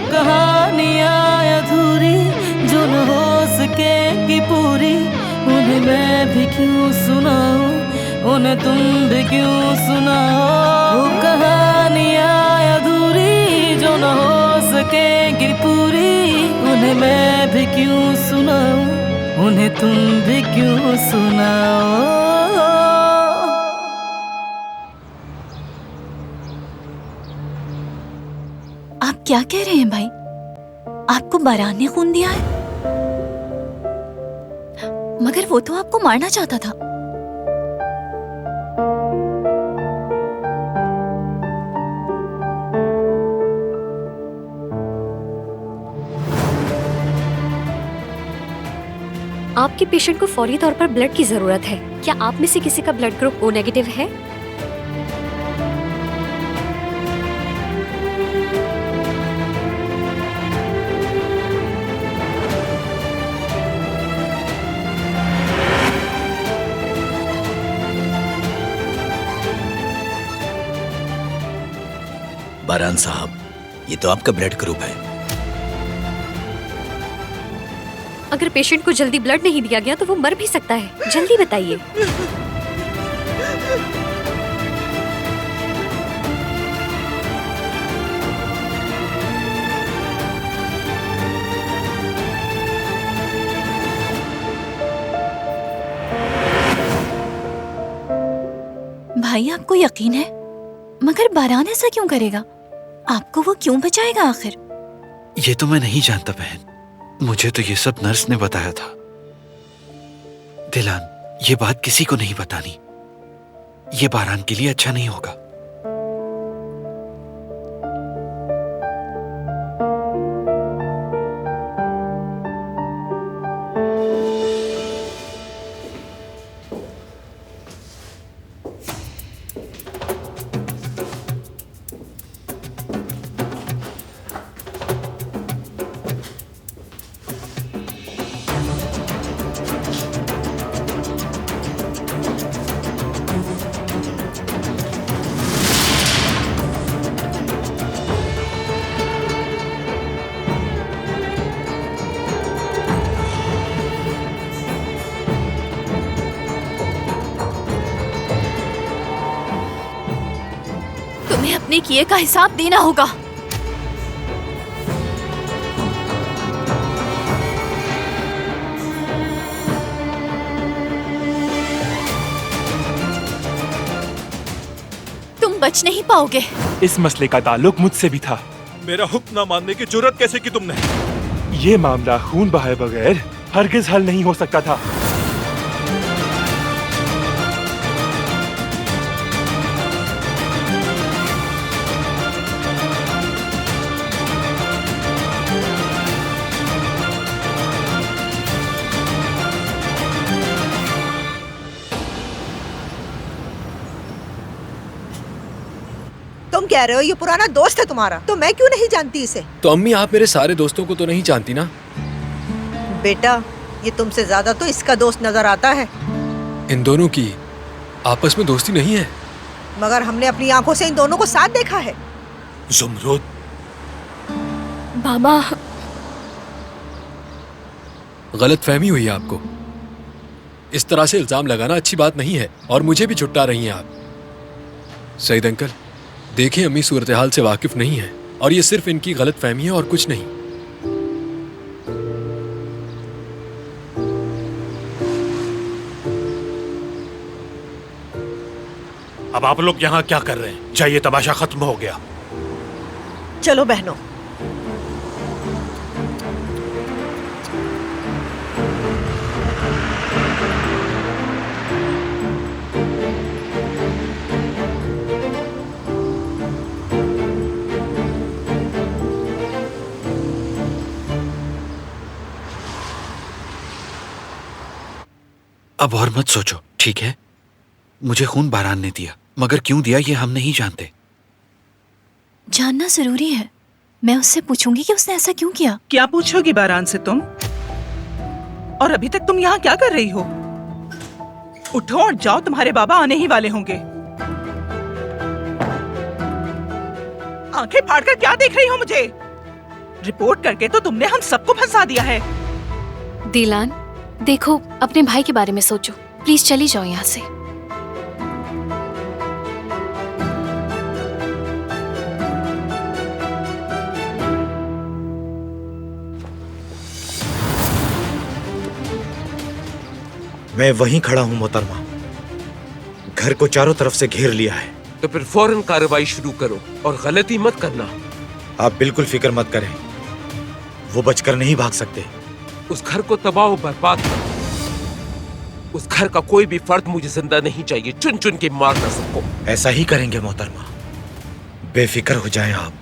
कहानियाँ अधूरी जो न हो सकेगी पूरी, उन्हें मैं भी क्यों सुनाऊं, उन्हें तुम भी क्यों सुनाओ। वो कहानियाँ अधूरी जो न हो सकेगी पूरी, उन्हें मैं भी क्यों सुनाऊं, उन्हें तुम भी क्यों सुनाओ। आप क्या कह रहे हैं भाई? आपको बारान ने खून दिया है? मगर वो तो आपको मारना चाहता था। आपके पेशेंट को फौरी तौर पर ब्लड की जरूरत है। क्या आप में से किसी का ब्लड ग्रुप ओ नेगेटिव है? बारान साहब, ये तो आपका ब्लड ग्रुप है। अगर पेशेंट को जल्दी ब्लड नहीं दिया गया तो वो मर भी सकता है। जल्दी बताइए। भाई आपको यकीन है? मगर बारान ऐसा क्यों करेगा? आपको वो क्यों बचाएगा आखिर? ये तो मैं नहीं जानता बहन, मुझे तो ये सब नर्स ने बताया था। दिलान, ये बात किसी को नहीं बतानी, ये बारान के लिए अच्छा नहीं होगा। तुम्हें अपने किए का हिसाब देना होगा। तुम बच नहीं पाओगे। इस मसले का ताल्लुक मुझसे भी था। मेरा हुक्म न मानने की जुर्रत कैसे की तुमने? ये मामला खून बहाए बगैर हरगिज हल नहीं हो सकता था। तुम कह रहे हो ये पुराना दोस्त है तुम्हारा, तो मैं क्यों नहीं जानती इसे? तो अम्मी, आप मेरे सारे दोस्तों को तो नहीं जानती ना? बेटा, ये तुमसे ज्यादा तो इसका दोस्त नजर आता है। इन दोनों की आपस में दोस्ती नहीं है। मगर हमने अपनी आंखों से इन दोनों को साथ देखा है। ज़ुमरुद, बाबा, गलत फहमी हुई है आपको। इस तरह से इल्जाम लगाना अच्छी बात नहीं है, और मुझे भी छुट्टा रही हैं आप। सईद अंकल, देखें, अम्मी सूरत हाल से वाकिफ नहीं है, और ये सिर्फ इनकी गलत फहमी है और कुछ नहीं। अब आप लोग यहाँ क्या कर रहे हैं? जाइए, तमाशा खत्म हो गया। चलो बहनों। अब और मत सोचो, ठीक है? मुझे खून बारान ने दिया, मगर क्यों दिया ये हम नहीं जानते। जानना जरूरी है। मैं उससे पूछूंगी कि उसने ऐसा क्यों किया। क्या पूछोगी बारान से तुम? और अभी तक तुम यहाँ क्या कर रही हो? उठो और जाओ, तुम्हारे बाबा आने ही वाले होंगे। आंखें फाड़कर क्या देख रही हो मुझे? रिपोर्ट करके तो तुमने हम सबको फंसा दिया है। दिलान, देखो अपने भाई के बारे में सोचो। प्लीज चली जाओ यहाँ से। मैं वहीं खड़ा हूं मोहतरमा। घर को चारों तरफ से घेर लिया है। तो फिर फौरन कार्रवाई शुरू करो और गलती मत करना। आप बिल्कुल फिक्र मत करें, वो बचकर नहीं भाग सकते। उस घर को तबाह और बर्बाद करो। उस घर का कोई भी फर्द मुझे जिंदा नहीं चाहिए। चुन चुन के मारना सबको। ऐसा ही करेंगे मोहतरमा, बेफिक्र हो जाएं आप।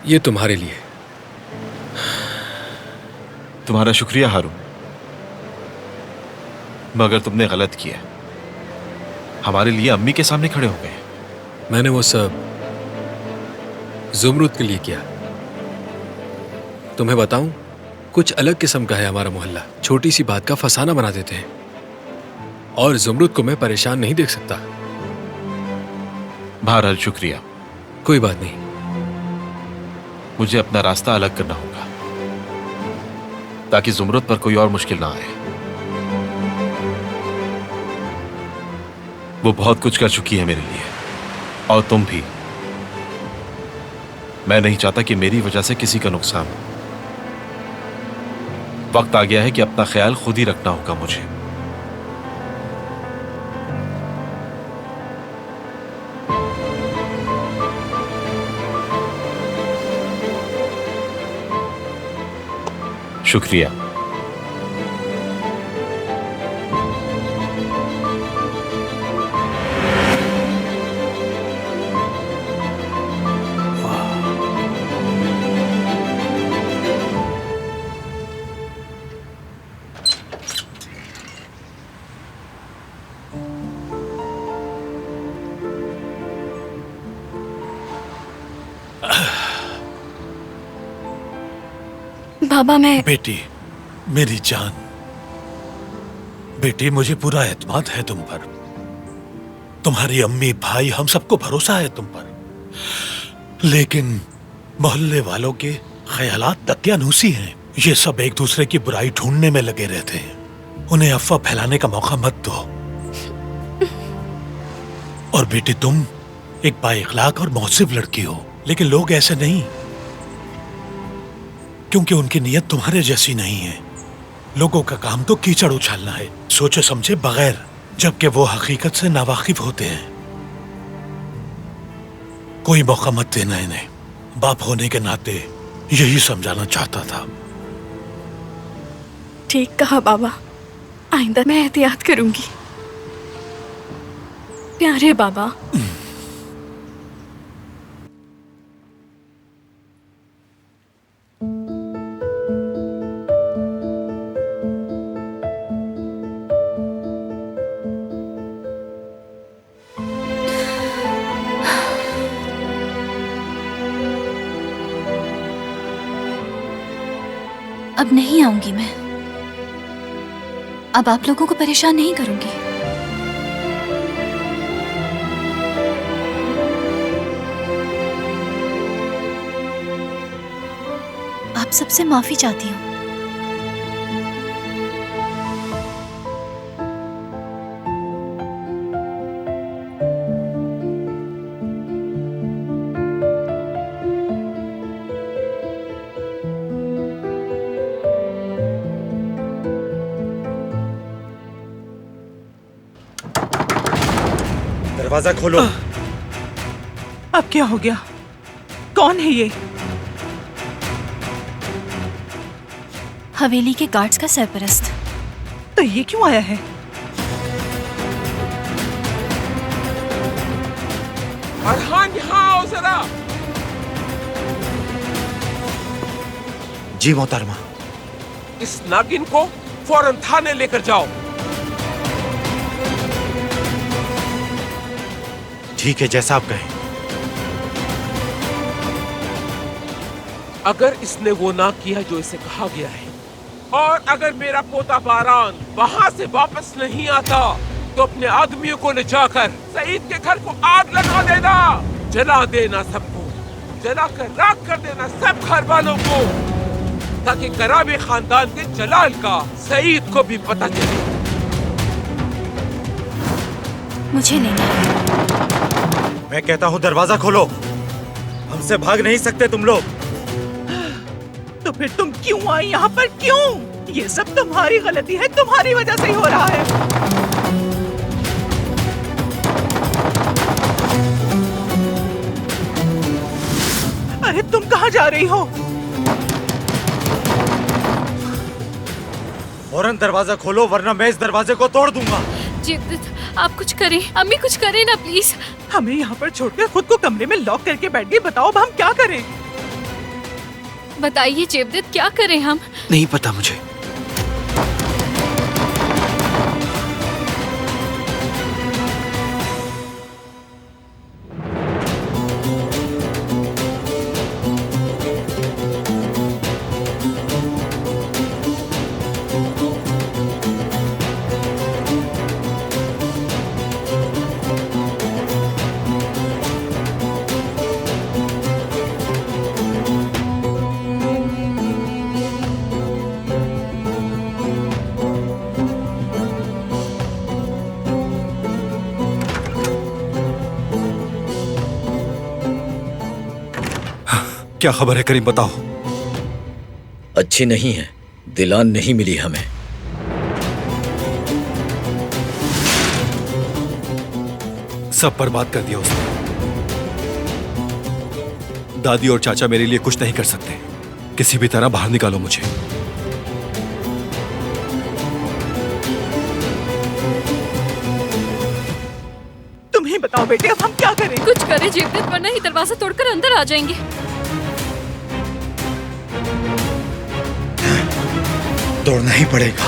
ये तुम्हारे लिए। तुम्हारा शुक्रिया हारून, मगर तुमने गलत किया। हमारे लिए अम्मी के सामने खड़े हो गए। मैंने वो सब जुमरुद के लिए किया। तुम्हें बताऊं, कुछ अलग किस्म का है हमारा मोहल्ला। छोटी सी बात का फसाना बना देते हैं, और जुमरुद को मैं परेशान नहीं देख सकता। बहरहाल शुक्रिया। कोई बात नहीं। मुझे अपना रास्ता अलग करना होगा ताकि जुमरुद पर कोई और मुश्किल ना आए। वो बहुत कुछ कर चुकी है मेरे लिए, और तुम भी। मैं नहीं चाहता कि मेरी वजह से किसी का नुकसान हो। वक्त आ गया है कि अपना ख्याल खुद ही रखना होगा मुझे। शुक्रिया। बाबा, मैं बेटी, मेरी जान बेटी, मुझे पूरा एतमाद है तुम पर। तुम्हारी अम्मी, भाई, हम सबको भरोसा है तुम पर। लेकिन मोहल्ले वालों के ख्यालात दकियानूसी हैं। ये सब एक दूसरे की बुराई ढूंढने में लगे रहते हैं। उन्हें अफवाह फैलाने का मौका मत दो। और बेटी, तुम एक बाइखलाक और मोहसिब लड़की हो, लेकिन लोग ऐसे नहीं, क्योंकि उनकी नीयत तुम्हारे जैसी नहीं है। लोगों का काम तो कीचड़ उछालना है, सोचे समझे बगैर, जबकि वो हकीकत से नावाकिफ होते हैं। कोई मौका मत देना इन्हें। बाप होने के नाते यही समझाना चाहता था। ठीक कहा बाबा, आइंदा मैं एहतियात करूंगी। प्यारे बाबा। अब नहीं आऊंगी मैं। अब आप लोगों को परेशान नहीं करूंगी। आप सबसे माफी चाहती हूँ। दरवाजा खोलो। अब क्या हो गया? कौन है ये? हवेली के गार्ड्स का सरपरस्त। तो ये क्यों आया है? अरहान, यहाँ आओ जरा। जी मोहतरमा। इस नागिन को फौरन थाने लेकर जाओ। ठीक है, जैसा आप कहें। अगर इसने वो ना किया जो इसे कहा गया है, और अगर मेरा पोता बारान वहां से वापस नहीं आता, तो अपने आदमियों को ले जाकर सईद के घर को आग लगा देना, जला देना सबको, जलाकर राख कर देना सब घर वालों को, ताकि कराबे खानदान के जलाल का सईद को भी पता चले। मुझे नहीं। मैं कहता हूँ दरवाजा खोलो, हमसे भाग नहीं सकते तुम लोग। तो फिर तुम क्यों आई यहाँ पर, क्यों? ये सब तुम्हारी गलती है, तुम्हारी वजह से ही हो रहा है। अरे तुम कहाँ जा रही हो? फौरन दरवाजा खोलो, वरना मैं इस दरवाजे को तोड़ दूंगा। जेवदत, आप कुछ करें, अम्मी कुछ करें ना प्लीज। हमें यहाँ पर छोड़कर खुद को कमरे में लॉक करके बैठ गई। बताओ अब हम क्या करें? बताइए जेवदत, क्या करें हम? नहीं पता मुझे। क्या खबर है करीम, बताओ। अच्छी नहीं है, दिलान नहीं मिली हमें। सब बर्बाद कर दिया उसने। दादी और चाचा मेरे लिए कुछ नहीं कर सकते। किसी भी तरह बाहर निकालो मुझे। तुम ही बताओ बेटे, अब हम क्या करें? कुछ करें जेवदत, वरना ही दरवाजा तोड़कर अंदर आ जाएंगे। तोड़ना ही पड़ेगा।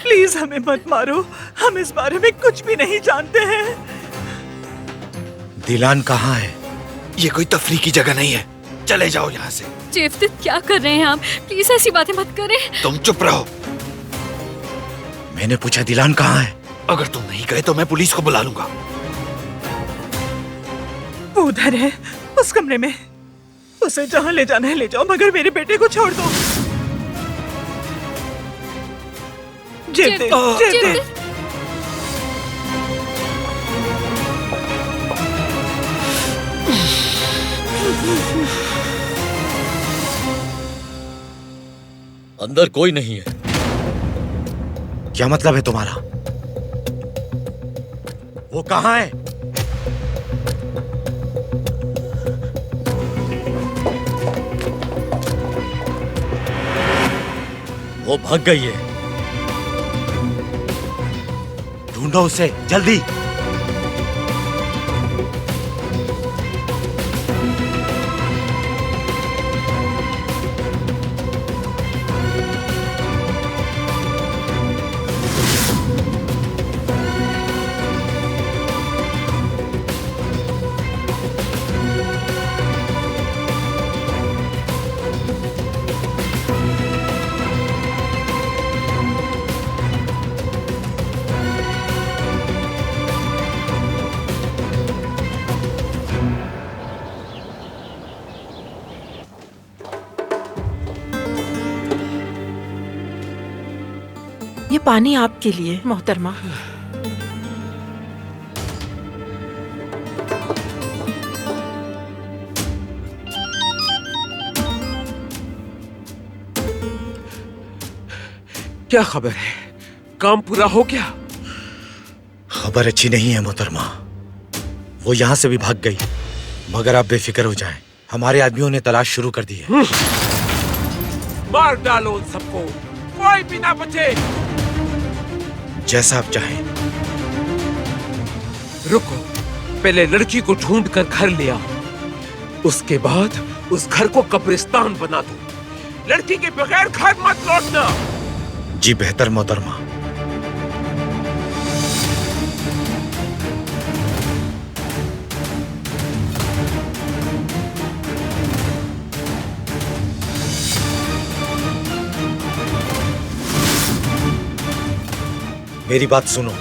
प्लीज हमें मत मारो, हम इस बारे में कुछ भी नहीं जानते हैं। दिलान कहाँ है? ये कोई तफरी की जगह नहीं है, चले जाओ यहाँ से। जेवदत, क्या कर रहे हैं आप? प्लीज ऐसी बातें मत करें। तुम चुप रहो। मैंने पूछा दिलान कहाँ है? अगर तुम नहीं गए तो मैं पुलिस को बुला लूंगा। वो उधर है, उस कमरे में। उसे जहाँ ले जाना है ले जाओ, मगर मेरे बेटे को छोड़ दो। जेवदत, जेवदत। अंदर कोई नहीं है। क्या मतलब है तुम्हारा? वो कहाँ है? वो भाग गई है। ढूंढो उसे जल्दी। ये पानी आपके लिए मोहतरमा। क्या खबर है? काम पूरा हो गया? खबर अच्छी नहीं है मोहतरमा। वो यहाँ से भी भाग गई। मगर आप बेफिक्र हो जाएं, हमारे आदमियों ने तलाश शुरू कर दी है। मार डालो उन सबको, कोई भी ना बचे। जैसा आप चाहें। रुको, पहले लड़की को ढूंढ कर घर ले आओ, उसके बाद उस घर को कब्रिस्तान बना दो। लड़की के बगैर घर मत लौटना। जी बेहतर मोहतरमा। मेरी बात सुनो,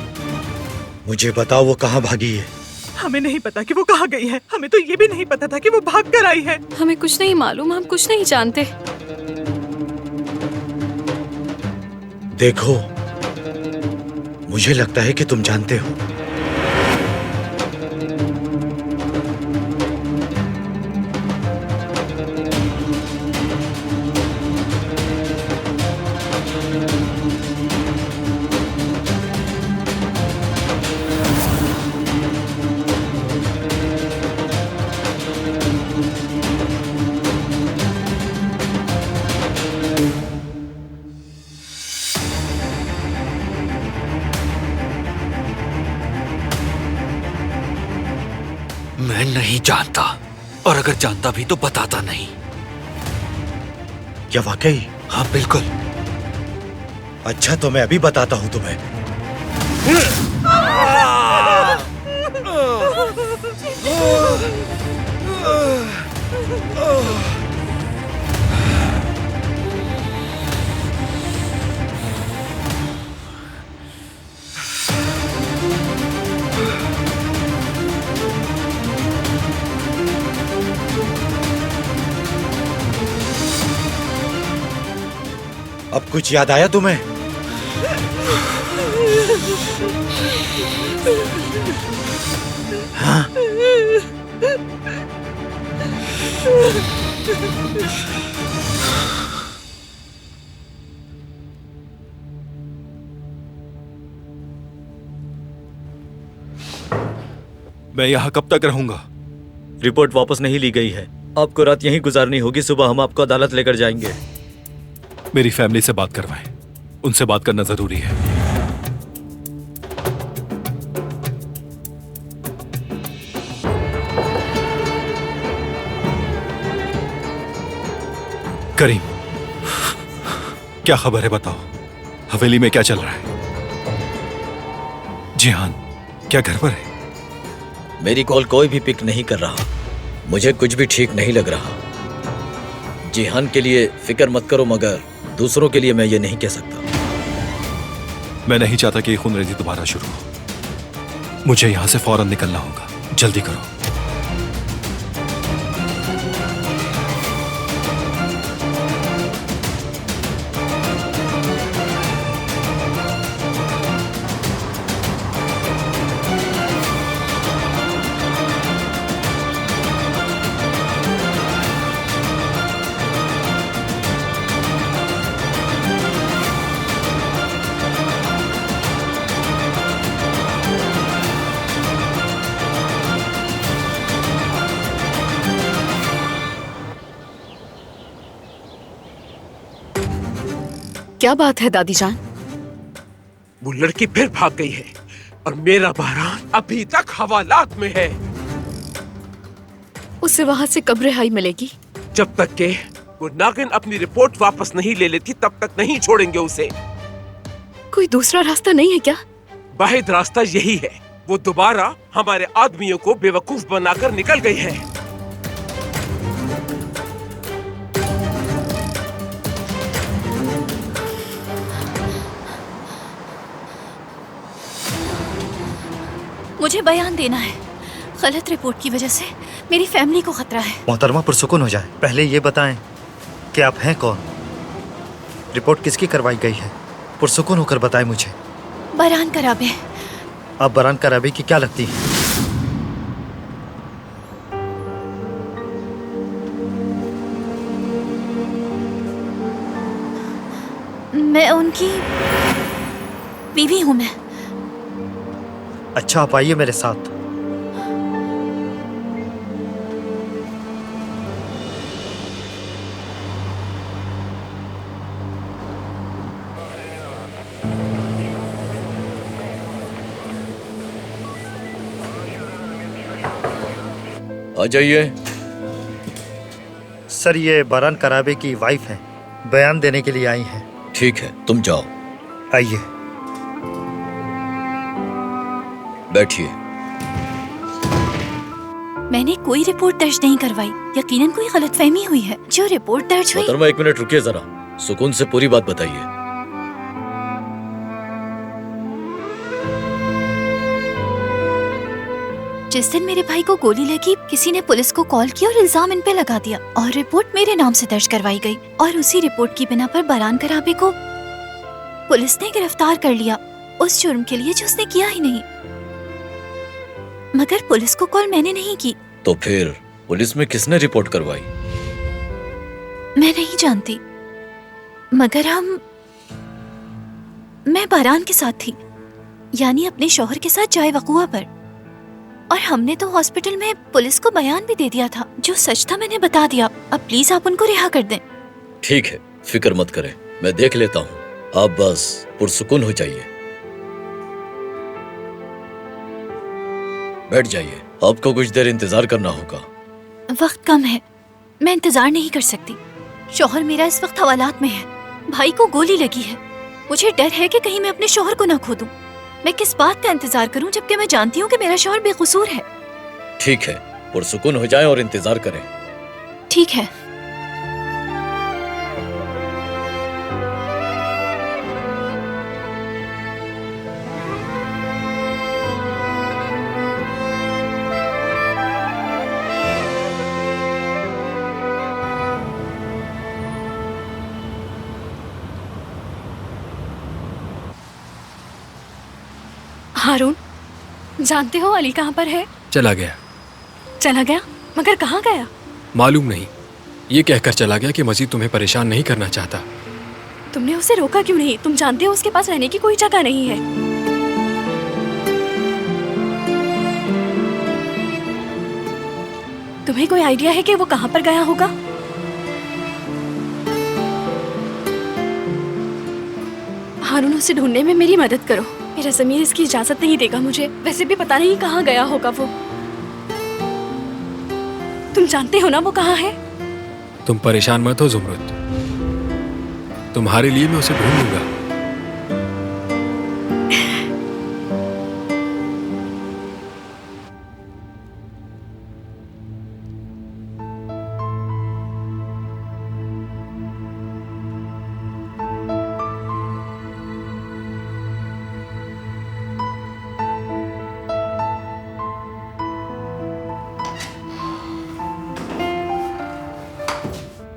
मुझे बताओ वो कहाँ भागी है। हमें नहीं पता कि वो कहाँ गई है। हमें तो ये भी नहीं पता था कि वो भाग कर आई है। हमें कुछ नहीं मालूम, हम कुछ नहीं जानते। देखो, मुझे लगता है कि तुम जानते हो। मैं नहीं जानता, और अगर जानता भी तो बताता नहीं। क्या वाकई? हाँ बिल्कुल। अच्छा, तो मैं अभी बताता हूं तुम्हें। अब कुछ याद आया तुम्हें? हाँ? मैं यहाँ कब तक रहूंगा? रिपोर्ट वापस नहीं ली गई है। आपको रात यहीं गुजारनी होगी, सुबह हम आपको अदालत लेकर जाएंगे। मेरी फैमिली से बात करवाएं, उनसे बात करना जरूरी है। करीम, क्या खबर है बताओ? हवेली में क्या चल रहा है? जिहान क्या घर पर है? मेरी कॉल कोई भी पिक नहीं कर रहा। मुझे कुछ भी ठीक नहीं लग रहा। जिहान के लिए फिक्र मत करो, मगर दूसरों के लिए मैं ये नहीं कह सकता। मैं नहीं चाहता कि ये खूनरेज़ी दोबारा शुरू हो। मुझे यहां से फौरन निकलना होगा। जल्दी करो। क्या बात है दादी जान? वो लड़की फिर भाग गई है और मेरा बारात अभी तक हवालात में है। उसे वहां से कब रिहाई मिलेगी? जब तक के वो नागिन अपनी रिपोर्ट वापस नहीं ले लेती तब तक नहीं छोड़ेंगे उसे। कोई दूसरा रास्ता नहीं है क्या? वाहिद रास्ता यही है। वो दोबारा हमारे आदमियों को बेवकूफ बनाकर निकल गई है। मुझे बयान देना है। गलत रिपोर्ट की वजह से मेरी फैमिली को खतरा है। मोहतरमा पुरसुकून हो जाए। पहले ये बताएं कि आप हैं कौन? रिपोर्ट किसकी करवाई गई है? पुरसुकून होकर बताएं मुझे। बरान कराबे। आप बरान कराबे की क्या लगती हैं? मैं उनकी बीवी हूं। मैं अच्छा, आप आइए मेरे साथ। आ जाइए। सर, ये बारान कराबे की वाइफ है, बयान देने के लिए आई हैं। ठीक है, तुम जाओ। आइए। बैठिए। मैंने कोई रिपोर्ट दर्ज नहीं करवाई। यकीनन कोई गलतफहमी हुई है। जो रिपोर्ट दर्ज हुई। मोहतरमा, 1 मिनट रुकिए जरा। सुकून से पूरी बात बताइए। जिस दिन मेरे भाई को गोली लगी, किसी ने पुलिस को कॉल किया और इल्जाम इन पे लगा दिया और रिपोर्ट मेरे नाम से दर्ज करवाई गई। और उसी रिपोर्ट की बिना पर बारान कराबे को पुलिस ने गिरफ्तार कर लिया उस जुर्म के लिए जो उसने किया ही नहीं। मगर पुलिस को कॉल मैंने नहीं की। तो फिर पुलिस में किसने रिपोर्ट करवाई? मैं नहीं जानती, मगर मैं बारान के साथ थी, यानी अपने शौहर के साथ जाए वकुआ पर। और हमने तो हॉस्पिटल में पुलिस को बयान भी दे दिया था। जो सच था मैंने बता दिया। अब प्लीज आप उनको रिहा कर दें। ठीक है, फिक्र मत करें, मैं देख लेता हूँ। आप बस पुरसुकून हो जाइए। बैठ जाइए, आपको कुछ देर इंतजार करना होगा। वक्त कम है, मैं इंतजार नहीं कर सकती। शौहर मेरा इस वक्त हवालात में है। भाई को गोली लगी है। मुझे डर है कि कहीं मैं अपने शौहर को ना खो दूं। मैं किस बात का इंतजार करूं जबकि मैं जानती हूं कि मेरा शौहर बेकसूर है। ठीक है, पुरसुकून हो जाएं और इंतजार करें। ठीक है। हारून, जानते हो अली कहाँ पर है? चला गया। चला गया? मगर कहाँ गया? मालूम नहीं। ये कहकर चला गया कि मजीद तुम्हें परेशान नहीं करना चाहता। तुमने उसे रोका क्यों नहीं? तुम जानते हो उसके पास रहने की कोई जगह नहीं है। तुम्हें कोई आइडिया है कि वो कहाँ पर गया होगा? हारून, उसे ढूंढने में मेरी मदद करो। मेरा ज़मीर इसकी इजाजत नहीं देगा मुझे। वैसे भी पता नहीं कहाँ गया होगा वो। तुम जानते हो ना वो कहाँ है? तुम परेशान मत हो जुमरुद, तुम्हारे लिए मैं उसे ढूंढ लूंगा।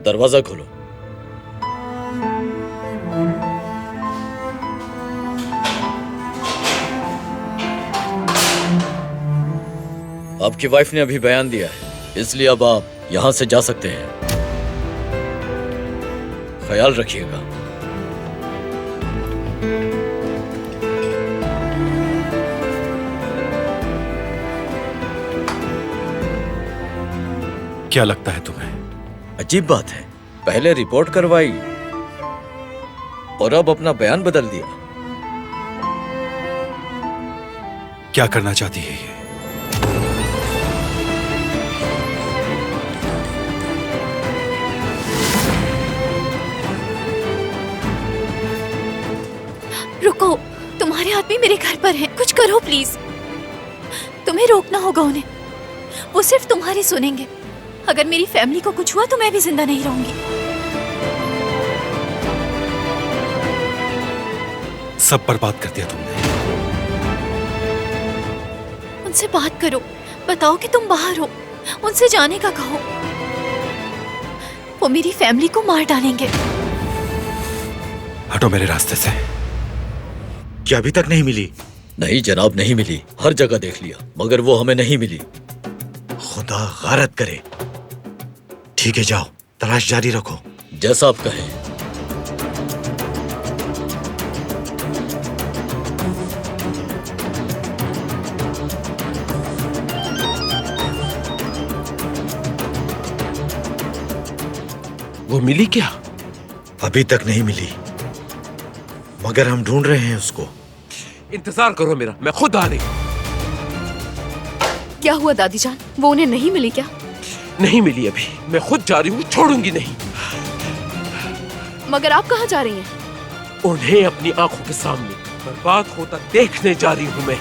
दरवाजा खोलो। आपकी वाइफ ने अभी बयान दिया है, इसलिए अब आप यहां से जा सकते हैं। ख्याल रखिएगा। क्या लगता है तुम्हें? अजीब बात है, पहले रिपोर्ट करवाई और अब अपना बयान बदल दिया। क्या करना चाहती है ये? रुको, तुम्हारे आदमी मेरे घर पर हैं। कुछ करो प्लीज। तुम्हें रोकना होगा उन्हें। वो सिर्फ तुम्हारी सुनेंगे। अगर मेरी फैमिली को कुछ हुआ तो मैं भी जिंदा नहीं रहूंगी। सब बर्बाद कर दिया तुमने। उनसे बात करो, बताओ कि तुम बाहर हो, उनसे जाने का कहो। वो मेरी फैमिली को मार डालेंगे। हटो मेरे रास्ते से। क्या अभी तक नहीं मिली? नहीं जनाब, नहीं मिली। हर जगह देख लिया मगर वो हमें नहीं मिली। खुदा गारत करे। ठीक है, जाओ, तलाश जारी रखो। जैसा आप कहें। वो मिली क्या? अभी तक नहीं मिली, मगर हम ढूंढ रहे हैं उसको। इंतजार करो मेरा, मैं खुद आ रही। क्या हुआ दादी जान? वो उन्हें नहीं मिली क्या? नहीं मिली अभी। मैं खुद जा रही हूँ, छोड़ूंगी नहीं। मगर आप कहाँ जा रही हैं? उन्हें अपनी आंखों के सामने बर्बाद होता देखने जा रही हूँ मैं।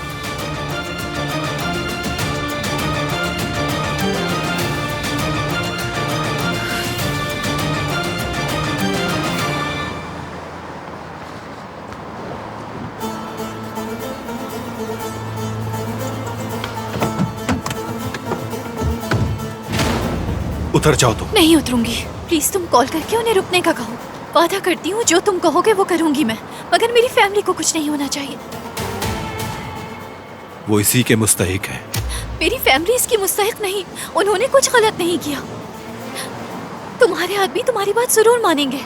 उतर जाओ तुम। नहीं उतरूंगी। प्लीज तुम कॉल करके उन्हें रुकने का कहो। वादा करती हूँ जो तुम कहोगे वो करूंगी मैं, मगर मेरी फैमिली को कुछ नहीं होना चाहिए। वो इसी के मुस्तहिक है। मेरी फैमिली इसकी मुस्तहिक नहीं। उन्होंने कुछ गलत नहीं किया। तुम्हारे आदमी तुम्हारी बात जरूर मानेंगे।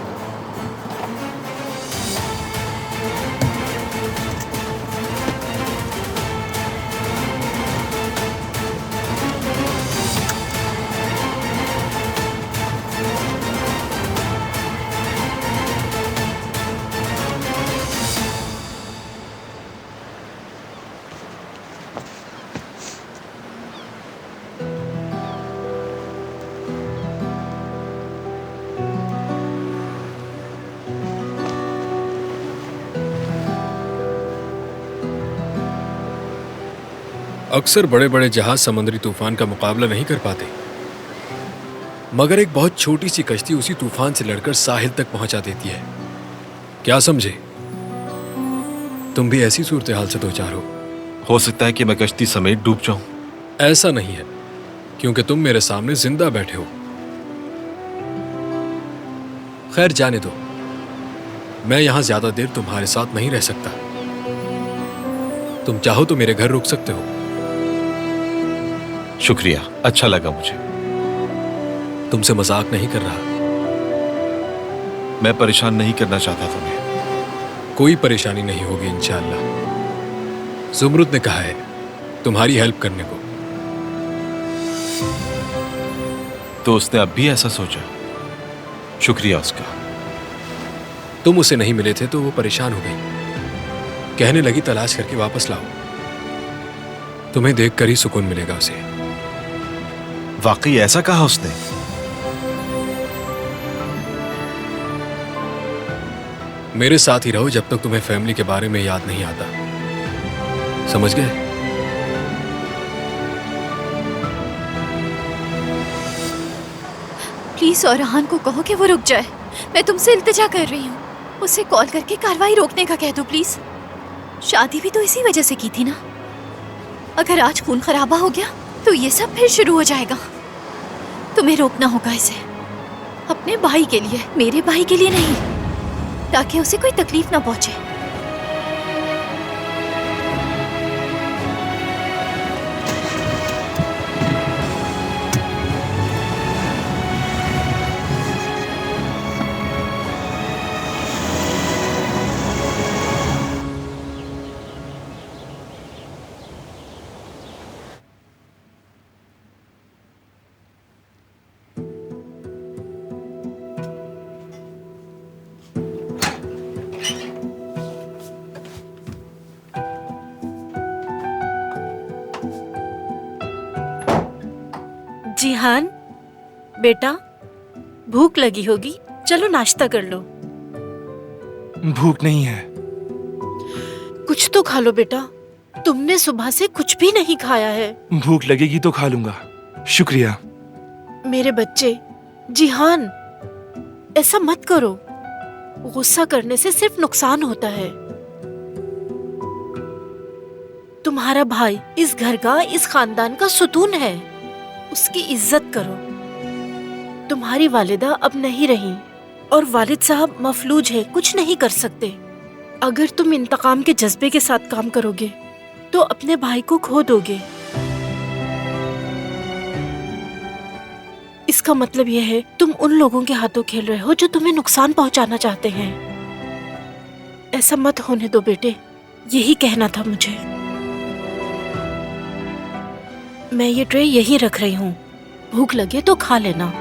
अक्सर बड़े बड़े जहाज समुद्री तूफान का मुकाबला नहीं कर पाते, मगर एक बहुत छोटी सी कश्ती उसी तूफान से लड़कर साहिल तक पहुंचा देती है। क्या समझे? तुम भी ऐसी सूरत हाल से दो चार हो सकता है कि मैं कश्ती समेत डूब जाऊं। ऐसा नहीं है, क्योंकि तुम मेरे सामने जिंदा बैठे हो। खैर जाने दो, मैं यहां ज्यादा देर तुम्हारे साथ नहीं रह सकता। तुम चाहो तो मेरे घर रुक सकते हो। शुक्रिया, अच्छा लगा मुझे। तुमसे मजाक नहीं कर रहा। मैं परेशान नहीं करना चाहता तुम्हें। कोई परेशानी नहीं होगी इंशाअल्लाह। जुमरुद ने कहा है तुम्हारी हेल्प करने को। तो उसने अब भी ऐसा सोचा? शुक्रिया उसका। तुम उसे नहीं मिले थे तो वो परेशान हो गई। कहने लगी तलाश करके वापस लाओ। तुम्हें देखकर ही सुकून मिलेगा उसे। वाकई ऐसा कहा उसने? मेरे साथ ही रहो जब तक तुम्हें फैमिली के बारे में याद नहीं आता। समझ गए? प्लीज और रहान को कहो कि वो रुक जाए। मैं तुमसे इल्तिजा कर रही हूँ। उसे कॉल करके कार्रवाई रोकने का कह दो प्लीज। शादी भी तो इसी वजह से की थी ना। अगर आज खून खराबा हो गया तो ये सब फिर शुरू हो जाएगा। तुम्हें रोकना होगा इसे, अपने भाई के लिए, मेरे भाई के लिए नहीं, ताकि उसे कोई तकलीफ ना पहुंचे। जिहान बेटा, भूख लगी होगी, चलो नाश्ता कर लो। भूख नहीं है। कुछ तो खा लो बेटा, तुमने सुबह से कुछ भी नहीं खाया है। भूख लगेगी तो खा लूंगा। शुक्रिया। मेरे बच्चे, जिहान ऐसा मत करो। गुस्सा करने से सिर्फ नुकसान होता है। तुम्हारा भाई इस घर का, इस खानदान का सुतून है। उसकी इज्जत करो। तुम्हारी वालिदा अब नहीं रही और वालिद साहब मफलूज है, कुछ नहीं कर सकते। अगर तुम इंतकाम के जज्बे के साथ काम करोगे तो अपने भाई को खो दोगे। इसका मतलब यह है तुम उन लोगों के हाथों खेल रहे हो जो तुम्हें नुकसान पहुंचाना चाहते हैं। ऐसा मत होने दो बेटे, यही कहना था मुझे। मैं ये ट्रे यहीं रख रही हूँ, भूख लगे तो खा लेना।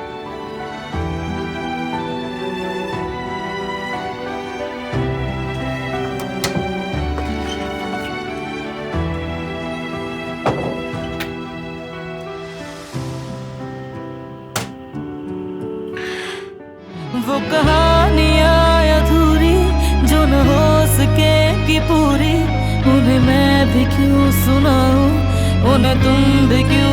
कहानियाँ अधूरी जो न हो सके कि पूरी, उन्हें मैं भी क्यों सुनाऊं, उन्हें तुम भी क्यों